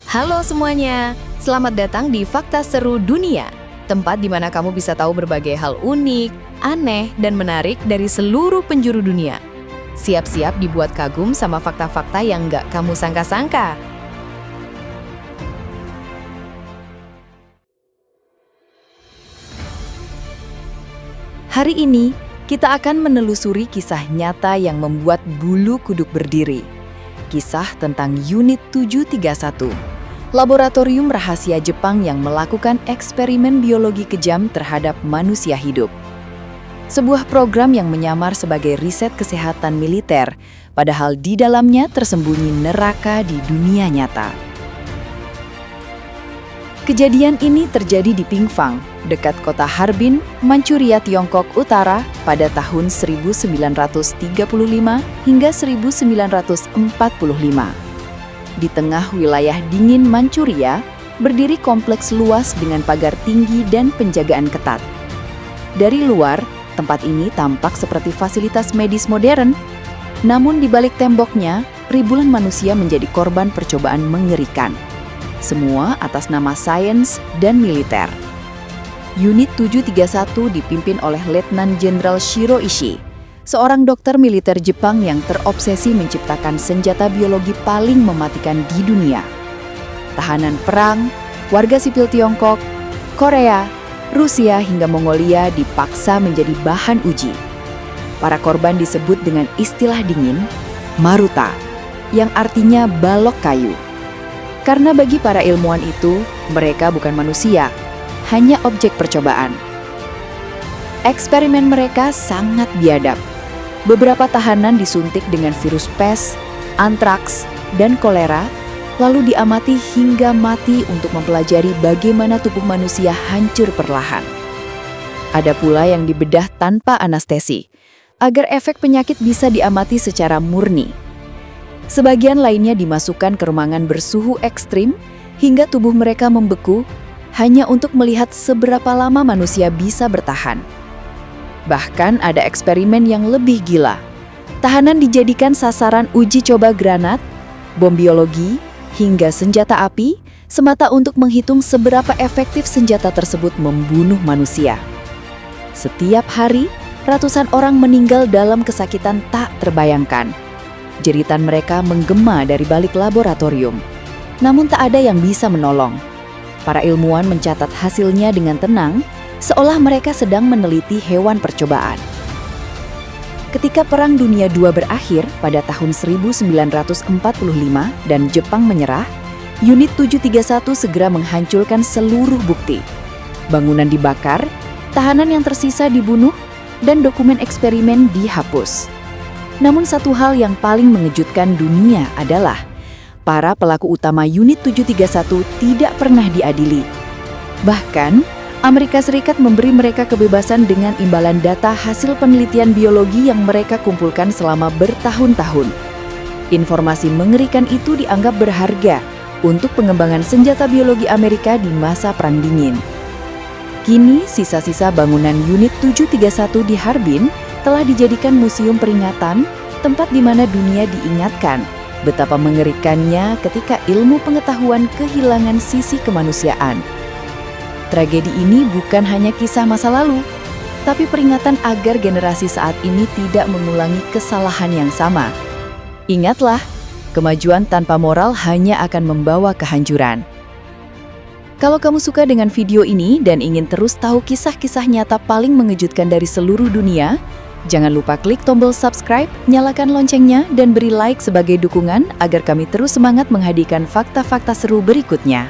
Halo semuanya, selamat datang di Fakta Seru Dunia, tempat di mana kamu bisa tahu berbagai hal unik, aneh, dan menarik dari seluruh penjuru dunia. Siap-siap dibuat kagum sama fakta-fakta yang nggak kamu sangka-sangka. Hari ini, kita akan menelusuri kisah nyata yang membuat bulu kuduk berdiri. Kisah tentang Unit 731. Laboratorium rahasia Jepang yang melakukan eksperimen biologi kejam terhadap manusia hidup. Sebuah program yang menyamar sebagai riset kesehatan militer, padahal di dalamnya tersembunyi neraka di dunia nyata. Kejadian ini terjadi di Pingfang, dekat kota Harbin, Manchuria, Tiongkok Utara pada tahun 1935 hingga 1945. Di tengah wilayah dingin Manchuria, berdiri kompleks luas dengan pagar tinggi dan penjagaan ketat. Dari luar, tempat ini tampak seperti fasilitas medis modern. Namun di balik temboknya, ribuan manusia menjadi korban percobaan mengerikan. Semua atas nama sains dan militer. Unit 731 dipimpin oleh Letnan Jenderal Shiro Ishii, seorang dokter militer Jepang yang terobsesi menciptakan senjata biologi paling mematikan di dunia. Tahanan perang, warga sipil Tiongkok, Korea, Rusia hingga Mongolia dipaksa menjadi bahan uji. Para korban disebut dengan istilah dingin, maruta, yang artinya balok kayu. Karena bagi para ilmuwan itu, mereka bukan manusia, hanya objek percobaan. Eksperimen mereka sangat biadab. Beberapa tahanan disuntik dengan virus pes, antraks, dan kolera, lalu diamati hingga mati untuk mempelajari bagaimana tubuh manusia hancur perlahan. Ada pula yang dibedah tanpa anestesi, agar efek penyakit bisa diamati secara murni. Sebagian lainnya dimasukkan ke ruangan bersuhu ekstrim, hingga tubuh mereka membeku, hanya untuk melihat seberapa lama manusia bisa bertahan. Bahkan ada eksperimen yang lebih gila. Tahanan dijadikan sasaran uji coba granat, bom biologi, hingga senjata api, semata untuk menghitung seberapa efektif senjata tersebut membunuh manusia. Setiap hari, ratusan orang meninggal dalam kesakitan tak terbayangkan. Jeritan mereka menggema dari balik laboratorium. Namun tak ada yang bisa menolong. Para ilmuwan mencatat hasilnya dengan tenang, seolah mereka sedang meneliti hewan percobaan. Ketika Perang Dunia II berakhir pada tahun 1945 dan Jepang menyerah, Unit 731 segera menghancurkan seluruh bukti. Bangunan dibakar, tahanan yang tersisa dibunuh, dan dokumen eksperimen dihapus. Namun satu hal yang paling mengejutkan dunia adalah para pelaku utama Unit 731 tidak pernah diadili. Bahkan, Amerika Serikat memberi mereka kebebasan dengan imbalan data hasil penelitian biologi yang mereka kumpulkan selama bertahun-tahun. Informasi mengerikan itu dianggap berharga untuk pengembangan senjata biologi Amerika di masa Perang Dingin. Kini, sisa-sisa bangunan Unit 731 di Harbin telah dijadikan museum peringatan, tempat di mana dunia diingatkan betapa mengerikannya ketika ilmu pengetahuan kehilangan sisi kemanusiaan. Tragedi ini bukan hanya kisah masa lalu, tapi peringatan agar generasi saat ini tidak mengulangi kesalahan yang sama. Ingatlah, kemajuan tanpa moral hanya akan membawa kehancuran. Kalau kamu suka dengan video ini dan ingin terus tahu kisah-kisah nyata paling mengejutkan dari seluruh dunia, jangan lupa klik tombol subscribe, nyalakan loncengnya, dan beri like sebagai dukungan agar kami terus semangat menghadirkan fakta-fakta seru berikutnya.